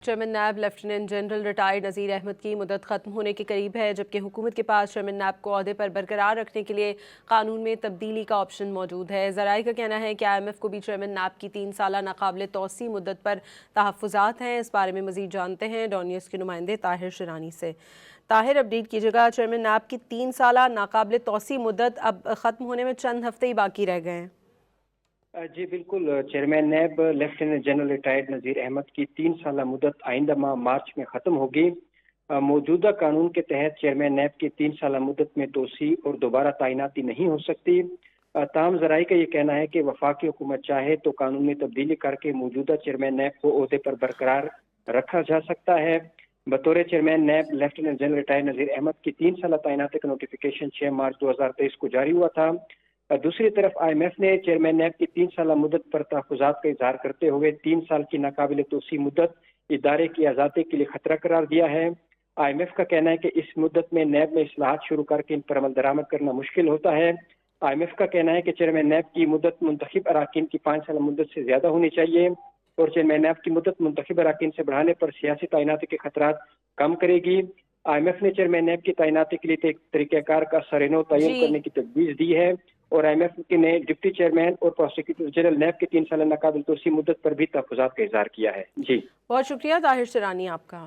Chairman NAB lieutenant general retired Nazir Ahmed کی مدت ختم ہونے کے قریب ہے، جبکہ حکومت کے پاس چیئرمین نیب کو عہدے پر برقرار رکھنے کے لیے قانون میں تبدیلی کا آپشن موجود ہے۔ ذرائع کا کہنا ہے کہ IMF کو بھی چیئرمین نیب کی 3 سالہ ناقابل توسیع مدت پر تحفظات ہیں۔ اس بارے میں مزید جانتے ہیں ڈان نیوز کے نمائندے طاہر شرانی سے۔ طاہر، اپڈیٹ کیجیے گا، چیئرمین نیب کی 3 سالہ ناقابل توسیع مدت اب ختم ہونے میں چند ہفتے ہی باقی رہ گئے ہیں۔ جی بالکل، chairman NAB lieutenant general retired Nazir Ahmed کی 3 سالہ مدت آئندہ ماہ مارچ میں ختم ہوگی۔ موجودہ قانون کے تحت چیئرمین نیب کی 3 سالہ مدت میں توسیع اور دوبارہ تعیناتی نہیں ہو سکتی۔ تاہم ذرائع کا یہ کہنا ہے کہ وفاقی حکومت چاہے تو قانون میں تبدیلی کر کے موجودہ چیئرمین نیب کو عہدے پر برقرار رکھا جا سکتا ہے۔ بطور chairman NAB lieutenant general retired Nazir Ahmed کی 3 سالہ تعیناتی کا نوٹیفیکیشن 6 مارچ 2023 کو جاری ہوا تھا۔ دوسری طرف IMF نے چیئرمین نیب کی 3 سالہ مدت پر تحفظات کا اظہار کرتے ہوئے 3 سال کی ناقابل توسیع مدت ادارے کی آزادی کے لیے خطرہ قرار دیا ہے۔ IMF کا کہنا ہے کہ اس مدت میں نیب میں اصلاحات شروع کر کے ان پر عمل درآمد کرنا مشکل ہوتا ہے۔ IMF کا کہنا ہے کہ چیئرمین نیب کی مدت منتخب اراکین کی 5 سالہ مدت سے زیادہ ہونی چاہیے اور چیئرمین نیب کی مدت منتخب اراکین سے بڑھانے پر سیاسی تعیناتی کے خطرات کم کرے گی۔ IMF نے چیئرمین نیب کی تعیناتی کے لیے طریقہ کار کا سرنو تعین کرنے کی تجویز دی ہے اور IMF نے ڈپٹی چیئرمین اور پروسیکیوٹر جنرل نیب کی 3 سالہ ناقابل توسیع مدت پر بھی تحفظات کا اظہار کیا ہے۔ جی بہت شکریہ طاہر شرانی آپ کا۔